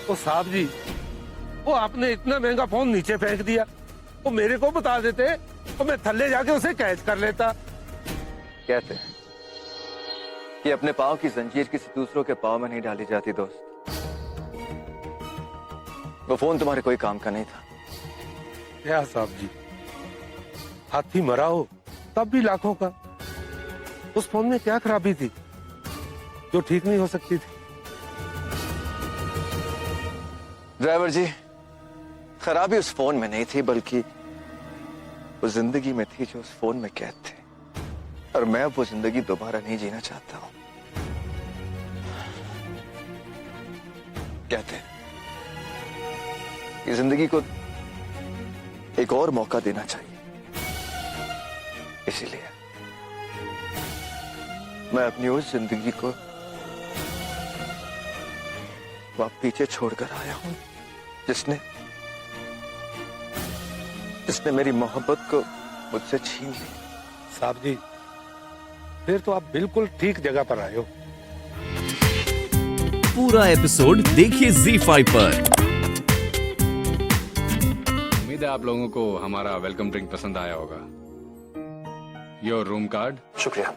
ओ साहब जी, वो आपने इतना महंगा फोन नीचे फेंक दिया। वो मेरे को बता देते तो मैं थल्ले जाके उसे कैच कर लेता। कहते हैं कि अपने पाँव की जंजीर किसी दूसरों के पाँव में नहीं डाली जाती दोस्त। वो फोन तुम्हारे कोई काम का नहीं था। क्या साहब जी, हाथी मरा हो तब भी लाखों का। उस फोन में क्या खराबी थी जो ठीक नहीं हो सकती थी? ड्राइवर जी, खराबी उस फोन में नहीं थी, बल्कि वो जिंदगी में थी जो उस फोन में कैद थे। और मैं वो जिंदगी दोबारा नहीं जीना चाहता हूं। कहते हैं कि जिंदगी को एक और मौका देना चाहिए। इसीलिए मैं अपनी उस जिंदगी को पीछे छोड़कर आया हूं जिसने मेरी मोहब्बत को मुझसे छीन ली। साहब जी, फिर तो आप बिल्कुल ठीक जगह पर आए हो। पूरा एपिसोड देखिए ZEE5 पर। उम्मीद है आप लोगों को हमारा वेलकम ड्रिंक पसंद आया होगा। Your room card. शुक्रिया।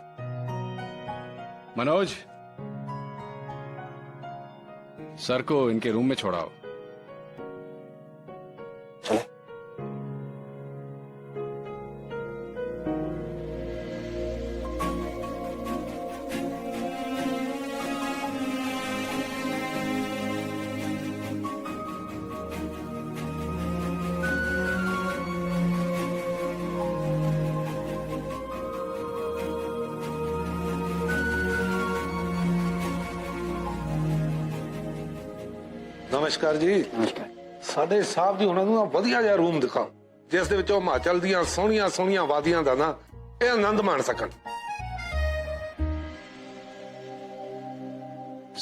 मनोज, सर को इनके रूम में छोड़ाओ। चले। नमस्कार जी। ਸਾਡੇ ਸਾਹਿਬ ਜੀ ਉਹਨਾਂ ਨੂੰ ਨਾ ਵਧੀਆ ਜਿਹਾ ਰੂਮ ਦਿਖਾਓ ਜਿਸ ਦੇ ਵਿੱਚ ਉਹ ਹਿਮਾਚਲ ਦੀਆਂ ਸੋਹਣੀਆਂ ਸੋਹਣੀਆਂ ਵਾਦੀਆਂ ਦਾ ਨਾ ਇਹ ਆਨੰਦ ਮਾਣ ਸਕਣ।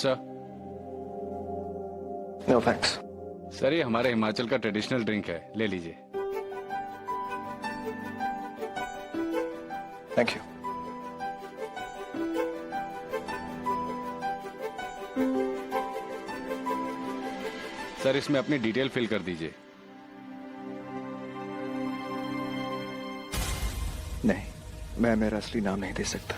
Sir, no thanks. सर ये हमारे हिमाचल का ट्रेडिशनल ड्रिंक है, ले लीजिए। Thank you. सर इसमें अपनी डिटेल फिल कर दीजिए। नहीं, मैं मेरा असली नाम नहीं दे सकता।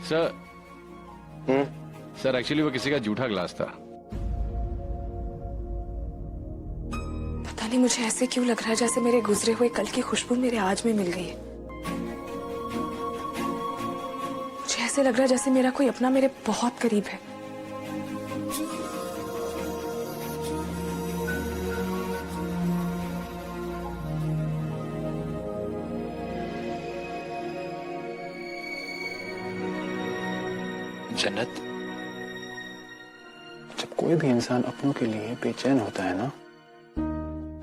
सर सर एक्चुअली वो किसी का जूठा ग्लास था। पता नहीं मुझे ऐसे क्यों लग रहा है जैसे मेरे गुजरे हुए कल की खुशबू मेरे आज में मिल गई है। मुझे ऐसे लग रहा है जैसे मेरा कोई अपना मेरे बहुत करीब है। जन्नत, जब कोई भी इंसान अपनों के लिए बेचैन होता है ना,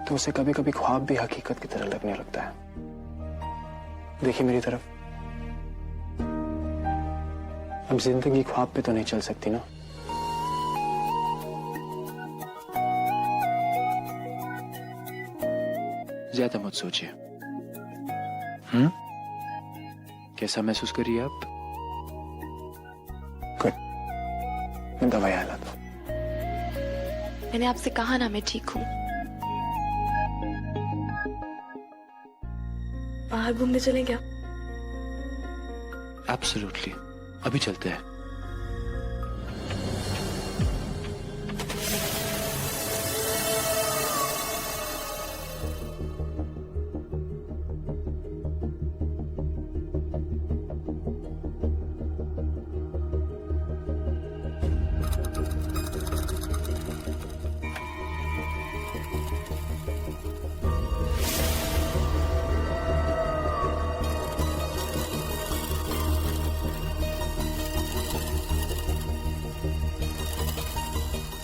तो उसे कभी कभी ख्वाब भी हकीकत की तरह लगने लगता है। देखिए मेरी तरफ, अब जिंदगी ख्वाब पे तो नहीं चल सकती ना। ज्यादा मत सोचिए। कैसा महसूस करिए आप? गुड, मैं दवाई लाता हूं। मैंने आपसे कहा ना मैं ठीक हूँ। बाहर घूमने चलें क्या? एब्सोल्युटली, अभी चलते हैं।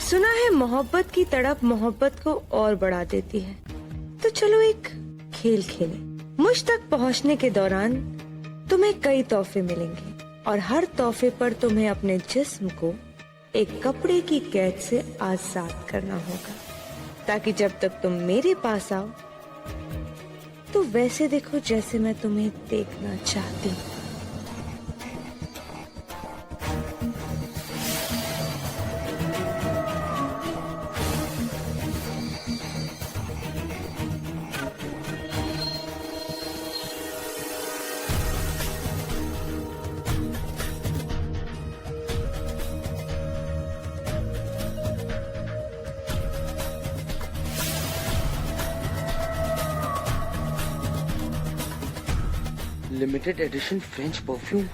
सुना है मोहब्बत की तड़प मोहब्बत को और बढ़ा देती है, तो चलो एक खेल खेलें। मुझ तक पहुंचने के दौरान तुम्हें कई तोहफे मिलेंगे और हर तोहफे पर तुम्हें अपने जिस्म को एक कपड़े की कैद से आजाद करना होगा, ताकि जब तक तुम मेरे पास आओ तो वैसे देखो जैसे मैं तुम्हें देखना चाहती हूँ। लिमिटेड एडिशन फ्रेंच परफ्यूम,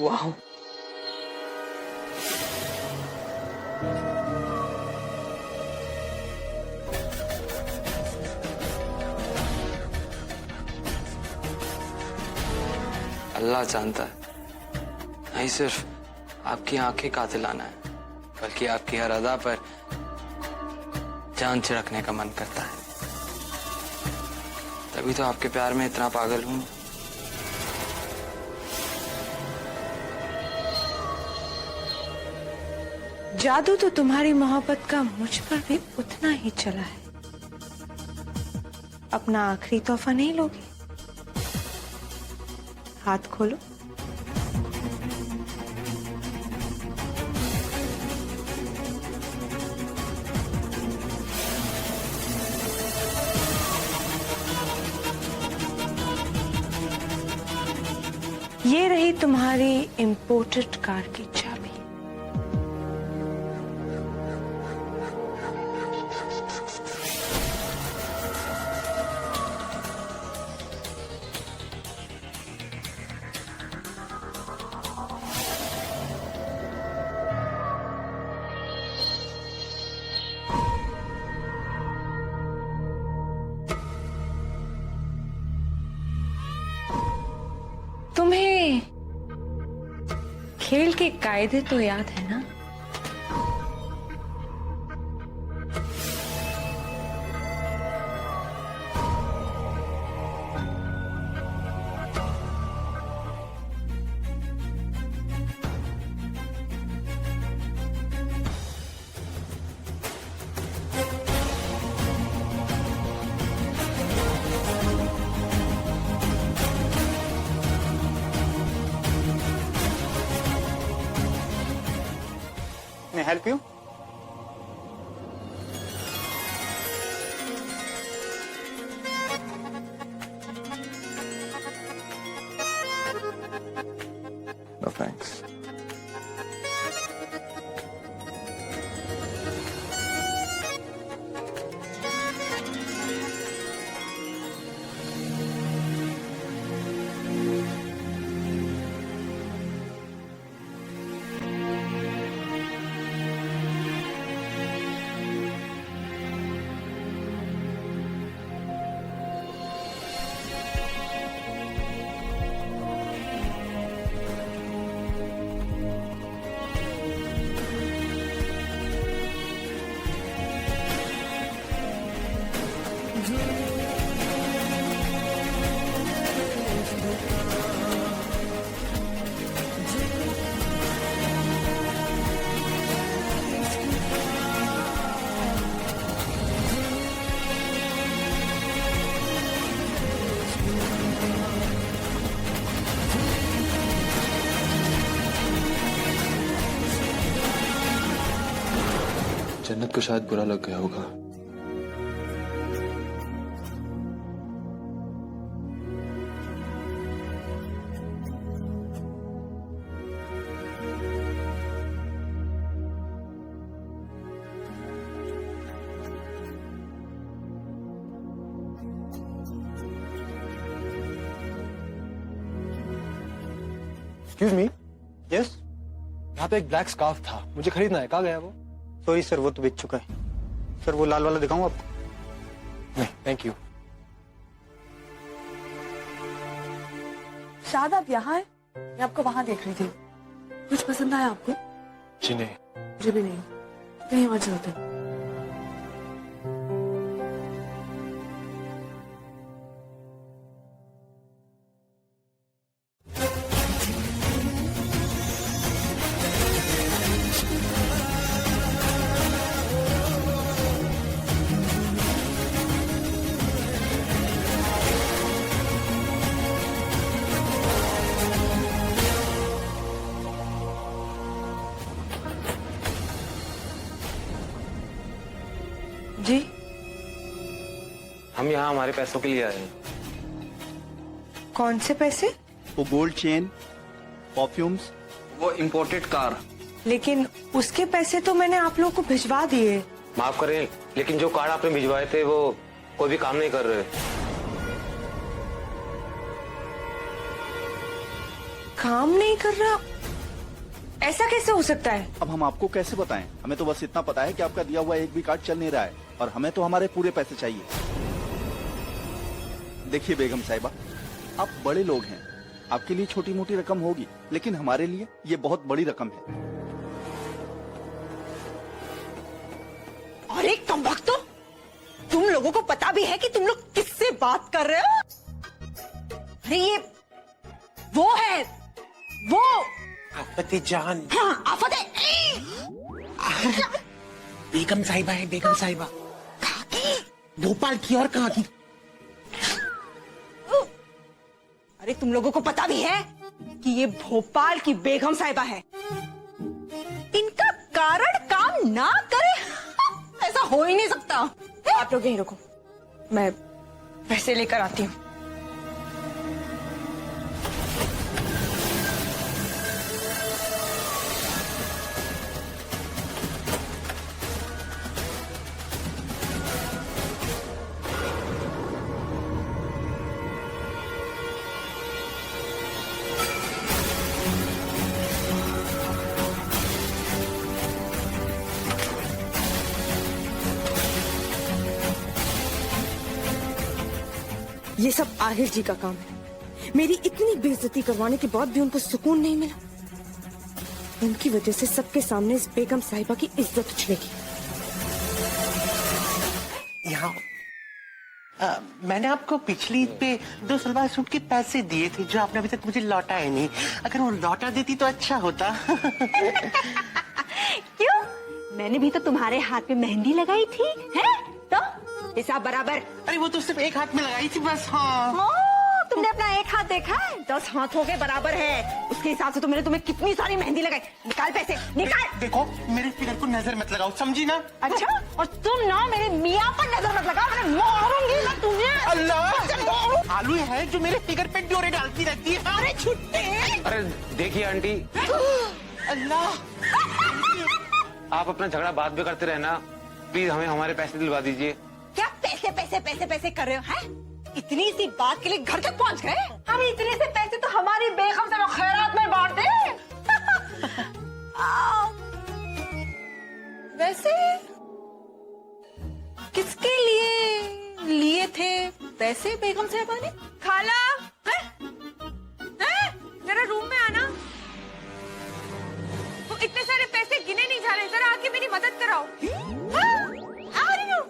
वाह। अल्लाह जानता है, नहीं सिर्फ आपकी आंखें कातिलाना है, बल्कि आपकी हर अदा पर जान छिड़कने का मन करता है। तभी तो आपके प्यार में इतना पागल हूं। जादू तो तुम्हारी मोहब्बत का मुझ पर भी उतना ही चला है। अपना आखिरी तोहफा नहीं लोगे? हाथ खोलो। ये रही तुम्हारी इंपोर्टेड कार की चाबी। तुम्हें खेल के कायदे तो याद है ना? May I help you? No thanks. जन्नत को शायद बुरा लग गया होगा। एक्सक्यूज मी, यस, यहाँ पे एक ब्लैक स्कार्फ था, मुझे खरीदना है, कहाँ गया वो? सॉरी सर, वो तो बेच चुका है। सर वो लाल वाला दिखाऊं आपको? नहीं, थैंक यू। शायद आप यहाँ हैं? मैं आपको वहां देख रही थी। कुछ पसंद आया आपको? जी नहीं। मुझे भी नहीं। कहीं और चलते हैं। जी हम यहाँ हमारे पैसों के लिए आए हैं। कौन से पैसे? वो गोल्ड चेन, परफ्यूम्स। वो इम्पोर्टेड कार। लेकिन उसके पैसे तो मैंने आप लोगों को भिजवा दिए। माफ करें, लेकिन जो कार्ड आपने भिजवाए थे वो कोई भी काम नहीं कर रहे। काम नहीं कर रहा? ऐसा कैसे हो सकता है? अब हम आपको कैसे बताएं? हमें तो बस इतना पता है कि आपका दिया हुआ एक भी कार्ड चल नहीं रहा है और हमें तो हमारे पूरे पैसे चाहिए। देखिए बेगम साहिबा, आप बड़े लोग हैं, आपके लिए छोटी मोटी रकम होगी, लेकिन हमारे लिए ये बहुत बड़ी रकम है। अरे कमबख्तो, तुम लोगों को पता भी है कि तुम लोग किससे बात कर रहे हो? अरे ये वो है, वो आफते जान। हाँ, आफत है। बेगम साहिबा है, बेगम साहिबा। कहाँ की? भोपाल की और कहाँ की? अरे तुम लोगों को पता भी है कि ये भोपाल की बेगम साहिबा है। इनका कारण काम ना करे ऐसा हो ही नहीं सकता। आप लोग यहीं रुको, मैं पैसे लेकर आती हूँ। ये सब आहिर जी का काम है। मेरी इतनी बेइज्जती करवाने के बाद भी उनको सुकून नहीं मिला। उनकी वजह से सबके सामने इस बेगम साहिबा की इज्जत उछलेगी। यहाँ मैंने आपको पिछली ईद पे 2 सलवार सूट के पैसे दिए थे जो आपने अभी तक मुझे लौटाए नहीं। अगर वो लौटा देती तो अच्छा होता। क्यों? मैंने भी तो तुम्हारे हाथ पे मेहंदी लगाई थी, है? तो हिसाब बराबर। अरे वो तो सिर्फ एक हाथ में लगाई थी बस। हाँ, तुमने अपना एक हाथ देखा है? 10 हाथों के बराबर है। उसके हिसाब से तो मैंने तुम्हें कितनी सारी मेहंदी लगाई। निकाल पैसे, निकाल। देखो मेरे फिगर को नजर मत लगाओ, समझी ना? अच्छा, और तुम ना मेरे मियाँ पर नजर मत लगाओ, मैं मारूंगी ना तुम्हें। अल्लाह, आलू है जो मेरे फिगर पे डोरे डालती रहती है। अरे छुट्टी। अरे देखिए आंटी, अल्लाह, आप अपना झगड़ा बाद में करते रहना, प्लीज हमें हमारे पैसे दिलवा दीजिए। क्या पैसे पैसे पैसे पैसे कर रहे हो? हैं? इतनी सी बात के लिए घर तक पहुंच गए? अरे इतने से पैसे तो हमारी बेगम से खैरात में बांट दे। वैसे किसके लिए लिए थे पैसे बेगम साहबा ने? खाला, जरा रूम में आना। वो इतने सारे पैसे गिने नहीं जा रहे, जरा आके मेरी मदद कराओ। आ रही हूँ।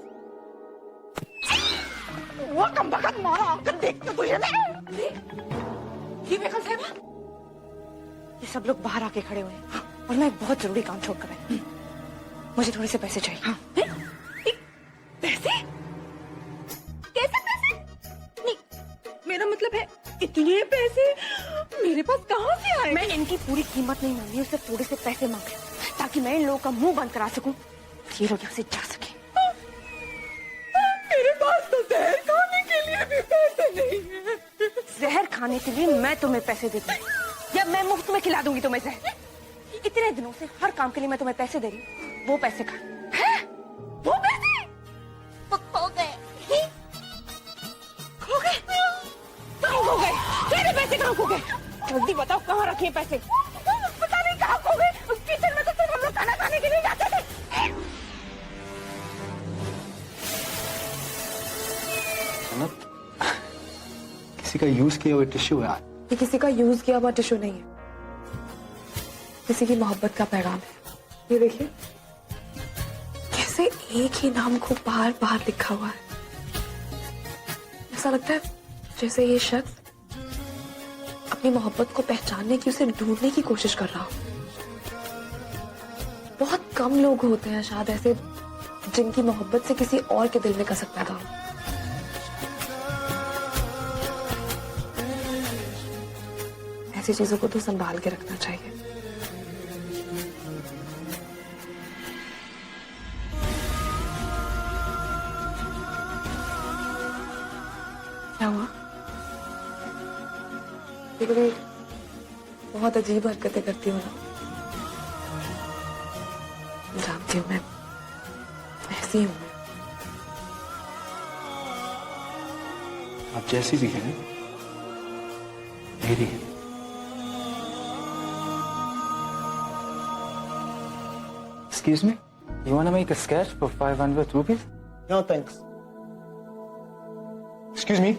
वो कमबख्त मारा आकर देख तो तुझे मैं। ये बेगम साहिबा, ये सब लोग बाहर आके खड़े हुए हैं और मैं एक बहुत जरूरी काम छोड़कर आई। मुझे थोड़े से पैसे चाहिए। हाँ। पैसे? कैसे पैसे? नहीं, मेरा मतलब है इतने पैसे मेरे पास कहाँ से आए? मैं इनकी पूरी कीमत नहीं मांगी, उससे थोड़े से पैसे मांग रही हूँ ताकि मैं इन लोगों का मुंह बंद करा सकूं, ये लोग यहाँ से जा सके। मेरे पास तो जहर खाने के लिए भी पैसे नहीं है। जहर खाने के लिए मैं तुम्हें पैसे देती हूँ या मैं मुफ्त में खिला दूंगी तुम्हें जहर? इतने दिनों से हर काम के लिए मैं तुम्हें पैसे दे रही हूँ, वो पैसे खा। वो पैसे खो गए। खो गए? कहाँ खो गए? मेरे पैसे कहाँ खो गए? जल्दी बताओ, कहाँ रखे पैसे? पता नहीं कहाँ खो गए। किचन में तो सिर्फ हम लोग खाना खाने के लिए जाते थे। किसी का यूज किया हुआ टिश्यू है। ये किसी का यूज किया हुआ टिश्यू नहीं है, किसी की मोहब्बत का पैगाम है। ये देखिए, पे एक ही नाम को बार बार लिखा हुआ है। ऐसा लगता है जैसे ये शख्स अपनी मोहब्बत को पहचानने की, उसे ढूंढने की कोशिश कर रहा हो। बहुत कम लोग होते हैं शायद ऐसे जिनकी मोहब्बत से किसी और के दिल में कसक पैदा हो। ऐसी चीजों को तो संभाल के रखना चाहिए। क्या हुआ? कभी बहुत अजीब हरकतें करती हूँ ना, जानती हूँ मैं ऐसी हूँ। आप जैसी भी हैं मेरी हैं। Excuse me? You want to make a sketch for 500 rupees? No, thanks. Excuse me?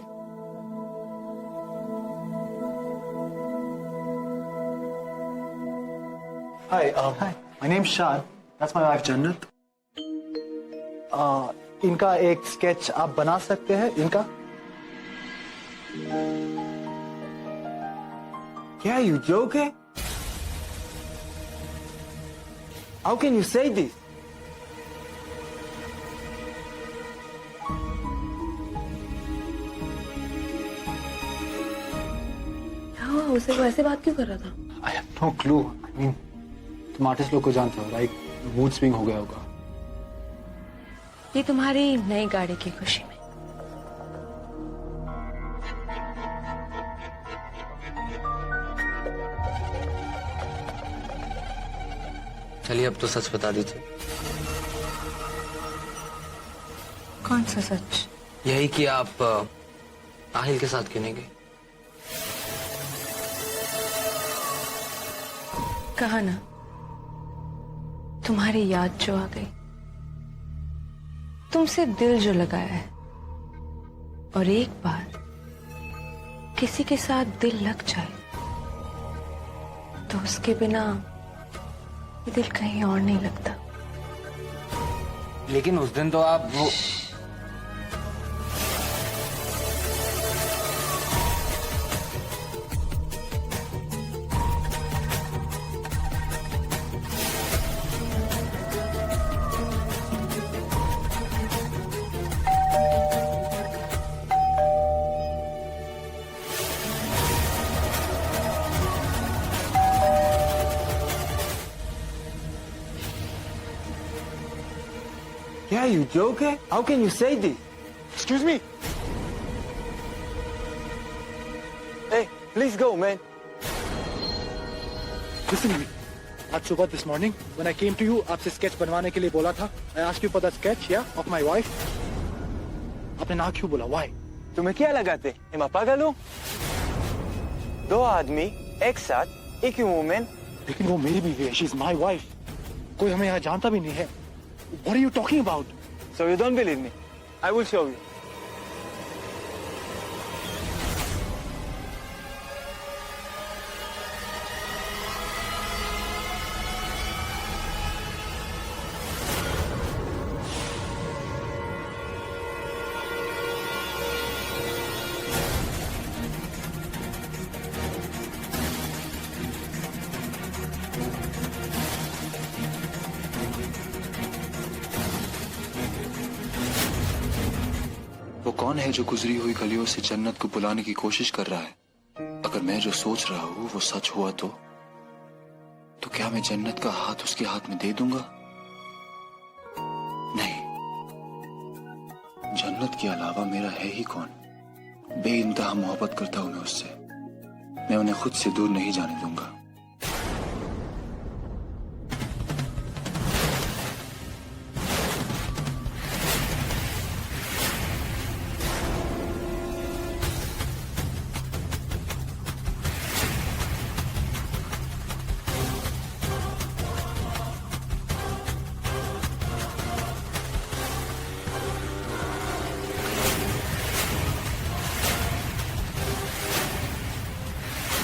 Hi, hi. My name's Shan. That's my wife, Jannat. इनका एक स्केच आप बना सकते हैं? इनका? क्या you joking? How can you say this? क्या हुआ? उसे वो ऐसे बात क्यों कर रहा था? I have no clue. I mean, तुम आर्टिस्ट लोग को जानते हो, लाइक मूड स्विंग हो गया होगा। ये तुम्हारी नई गाड़ी की खुशी में। चलिए अब तो सच बता दीजिए। कौन सा सच? यही कि आप आहिल के साथ क्यों नहीं गए? कहा ना, तुम्हारी याद जो आ गई, तुमसे दिल जो लगाया है, और एक बार किसी के साथ दिल लग जाए तो उसके बिना ये दिल कहीं और नहीं लगता। लेकिन उस दिन तो आप वो Yeah, you joking? How can you say this? Excuse me? Hey, please go, man. Listen to me. आज सुबह this morning, when I came to you, आपसे sketch बनवाने के लिए बोला था. I asked you for the sketch, yeah, of my wife. आपने ना क्यों बोला? Why? तुम्हें क्या लगाते? मैं पागल हूँ? दो आदमी एक साथ एक ही वुमेन। लेकिन वो मेरी बीवी है, she is my wife. कोई हमें यहाँ जानता भी नहीं है. What are you talking about? So you don't believe me? I will show you. वो कौन है जो गुजरी हुई गलियों से जन्नत को बुलाने की कोशिश कर रहा है? अगर मैं जो सोच रहा हूँ वो सच हुआ तो क्या मैं जन्नत का हाथ उसके हाथ में दे दूंगा? नहीं, जन्नत के अलावा मेरा है ही कौन? बेइंतहा मोहब्बत करता हूं मैं उससे। मैं उन्हें खुद से दूर नहीं जाने दूंगा।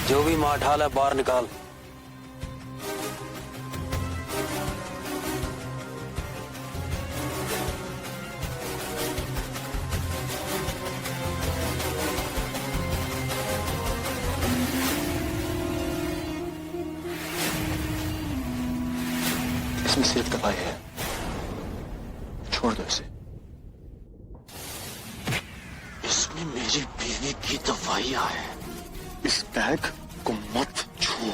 जो भी माठाल है बाहर निकाल। इसमें सिर्फ दवाई है, छोड़ दो इसे। इसमें मेरी बीवी की दवाइयां है, इस बैग को मत छुओ।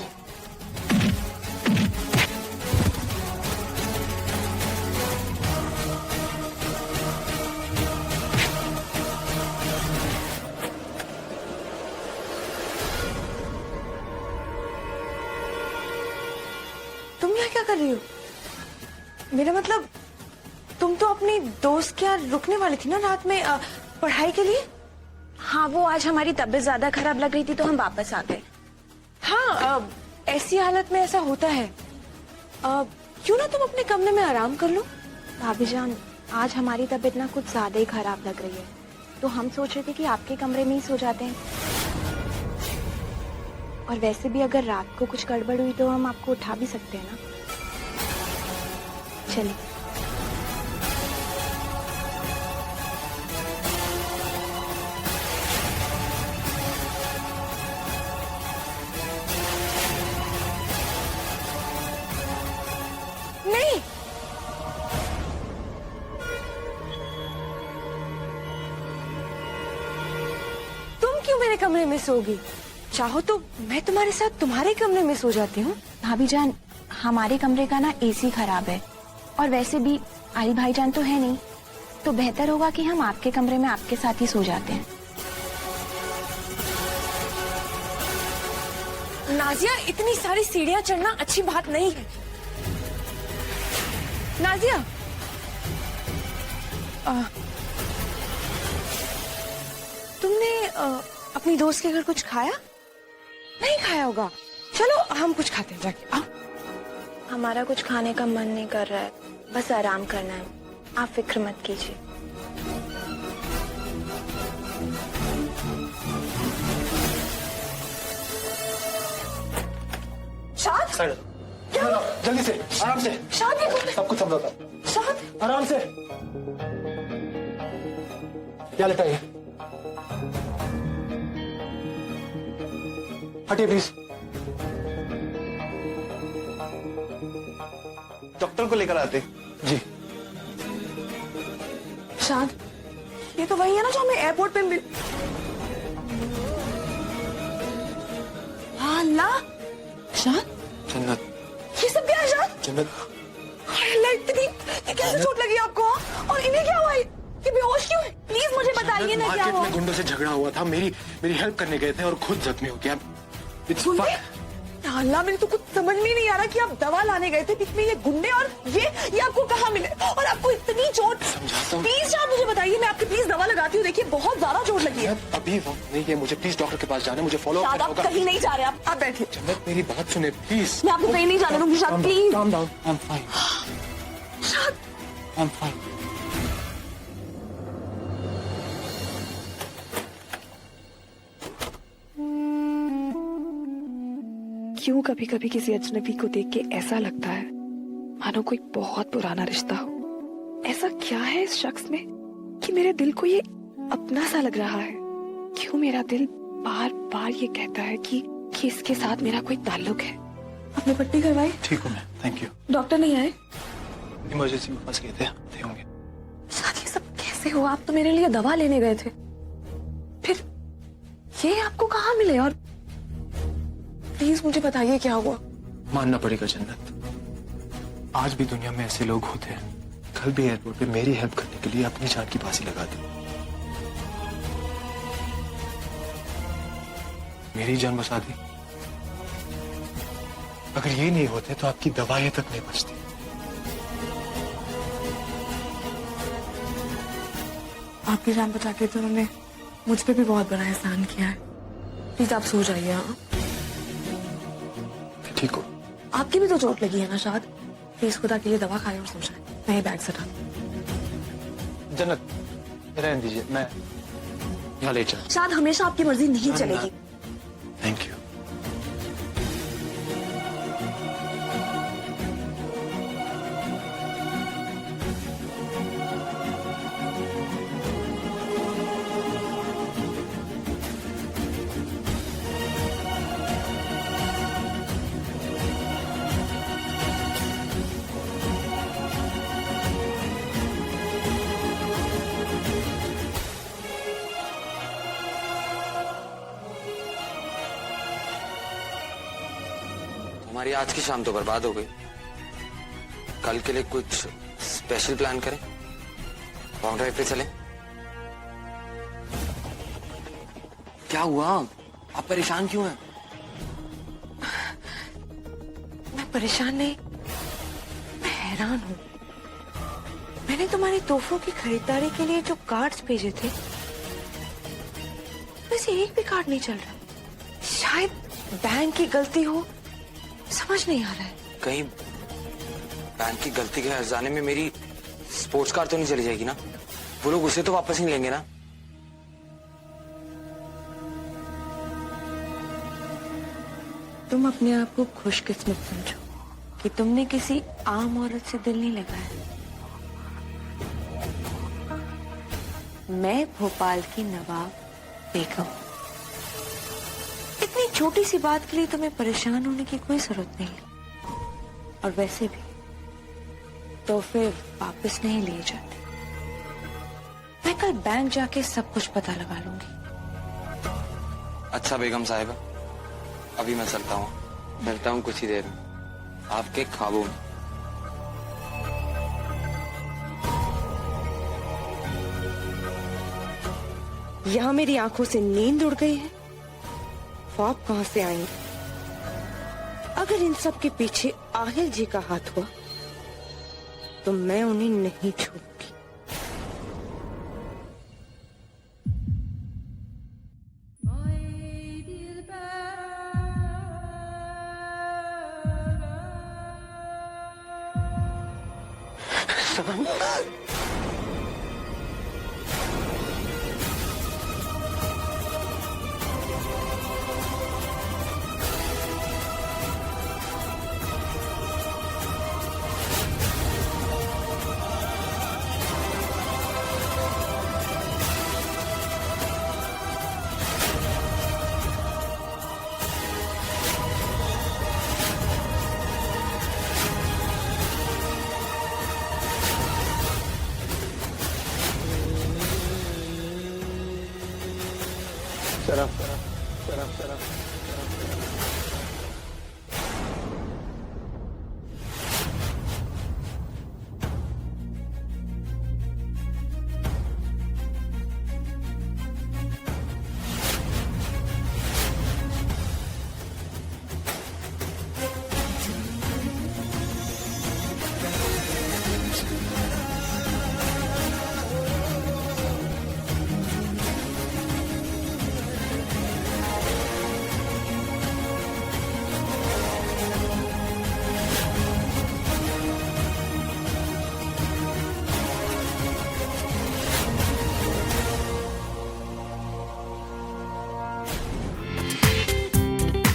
तुम यहाँ क्या कर रही हो? मेरा मतलब तुम तो अपनी दोस्त के यहाँ रुकने वाली थी ना रात में पढ़ाई के लिए? हाँ, वो आज हमारी तबीयत ज्यादा खराब लग रही थी तो हम वापस आ गए। हाँ, ऐसी हालत में ऐसा होता है। क्यों ना तुम अपने कमरे में आराम कर लो? भाभी जान, आज हमारी तबीयत ना कुछ ज्यादा ही खराब लग रही है, तो हम सोच रहे थे कि आपके कमरे में ही सो जाते हैं। और वैसे भी अगर रात को कुछ गड़बड़ हुई तो हम आपको उठा भी सकते हैं ना। चलिए। नहीं, तुम क्यों मेरे कमरे में सोगी? चाहो तो मैं तुम्हारे साथ तुम्हारे कमरे में सो जाती हूँ। भाभी जान, हमारे कमरे का ना एसी खराब है, और वैसे भी आली भाईजान तो है नहीं, तो बेहतर होगा कि हम आपके कमरे में आपके साथ ही सो जाते हैं। नाजिया, इतनी सारी सीढ़ियाँ चढ़ना अच्छी बात नहीं है। नाजिया, तुमने अपनी दोस्त के घर कुछ खाया? नहीं खाया होगा। चलो हम कुछ खाते हैं जाके। आओ। हमारा कुछ खाने का मन नहीं कर रहा है, बस आराम करना है। आप फिक्र मत कीजिए। शाद, क्या? जल्दी से, आराम से। शाद, ये सब कुछ समझौता। शाद, आराम से। क्या लेटा है? हटिए प्लीज। डॉक्टर को लेकर आते। जी। शाद, ये तो वही है ना जो हमें एयरपोर्ट पे मिल। अल्लाह, शाद, जन्नत, ये सब क्या है शाद? जन्नत, हाय अल्लाह, इतनी ये कैसे चोट लगी आपको? और इन्हें क्या हुआ? ये बेहोश क्यों है? प्लीज मुझे बताइए ना क्या मार्केट हुआ। में गुंडों से झगड़ा हुआ था, मेरी हेल्प करने गए थे और खुद जख्मी हो गया। गुंडे? अल्लाह, मेरी तो कुछ समझ में नहीं आ रहा कि आप दवा लाने गए थे, बीच में ये गुंडे, और ये आपको कहाँ मिले और आपको इतनी चोट? प्लीज आप मुझे बताइए, मैं आपकी प्लीज दवा लगाती हूँ। देखिए बहुत ज्यादा चोट लगी है। अभी वक्त नहीं है, मुझे प्लीज डॉक्टर के पास जाना है, मुझे फॉलो शाद, करना आप होगा। कहीं नहीं जा रहे, आप बैठिए। जन्नत, मेरी बात सुने प्लीज। मैं आपको कहीं नहीं जाने दूंगी शाद, please. Calm down, I'm fine. शाद, I'm fine. क्यों कभी कभी किसी अजनबी को देख के ऐसा लगता है मानो कोई बहुत पुराना रिश्ता हो। ऐसा क्या है इस शख्स में कि मेरे दिल को ये अपना सा लग रहा है? क्यों मेरा दिल बार बार ये कहता है कि इसके साथ मेरा कोई ताल्लुक है? आपने पट्टी करवाई? ठीक हूँ मैं, थैंक यू। डॉक्टर नहीं आए? इमरजेंसी में फंस गए थे, आते होंगे। शाद, ये सब कैसे हुआ? आप तो मेरे लिए दवा लेने गए थे, फिर ये आपको कहाँ मिले? और प्लीज मुझे बताइए क्या हुआ। मानना पड़ेगा जन्नत, आज भी दुनिया में ऐसे लोग होते हैं। कल भी एयरपोर्ट पे मेरी हेल्प करने के लिए अपनी जान की बाजी लगा दी। मेरी जान बचा दी। अगर ये नहीं होते तो आपकी दवाएं तक नहीं बचती। आपकी जान बचा के तो उन्होंने मुझ पे भी बहुत बड़ा एहसान किया है। प्लीज आप सो जाइए। हाँ, ठीक हो? आपकी भी तो चोट लगी है ना शाद? प्लीज खुदा के लिए दवा खाए और सो जाए। मैं ये बैग सटा। जन्नत, रहने दीजिए, मैं यहाँ ले चल। शाद, हमेशा आपकी मर्जी नहीं चलेगी। Thank you. हमारी आज की शाम तो बर्बाद हो गई। कल के लिए कुछ स्पेशल प्लान करें, लॉन्ग ड्राइव पे चलें। क्या हुआ, आप परेशान क्यों हैं? मैं परेशान नहीं, मैं हैरान हूँ। मैंने तुम्हारे तोहफों की खरीदारी के लिए जो कार्ड्स भेजे थे, वैसे एक भी कार्ड नहीं चल रहा। शायद बैंक की गलती हो, समझ नहीं आ रहा है। कहीं बैंक की गलती के हर्जाने में मेरी स्पोर्ट्स कार तो नहीं चली जाएगी ना? वो लोग उसे तो वापस नहीं लेंगे ना? तुम अपने आप को खुशकिस्मत समझो कि तुमने किसी आम औरत से दिल नहीं लगाया। मैं भोपाल की नवाब बेगम। इतनी छोटी सी बात के लिए तुम्हें परेशान होने की कोई जरूरत नहीं है। और वैसे भी तोहफे वापस नहीं लिए जाते। मैं कल बैंक जाके सब कुछ पता लगा लूंगी। अच्छा बेगम साहिबा, अभी मैं चलता हूँ, मिलता हूँ कुछ ही देर में आपके ख्वाबों में। यहाँ मेरी आंखों से नींद उड़ गई है, ख्वाब कहां से आएंगे? अगर इन सब के पीछे आहिर जी का हाथ हुआ तो मैं उन्हें नहीं छोड़ूंगी।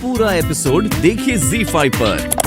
पूरा एपिसोड देखिए ZEE5 पर।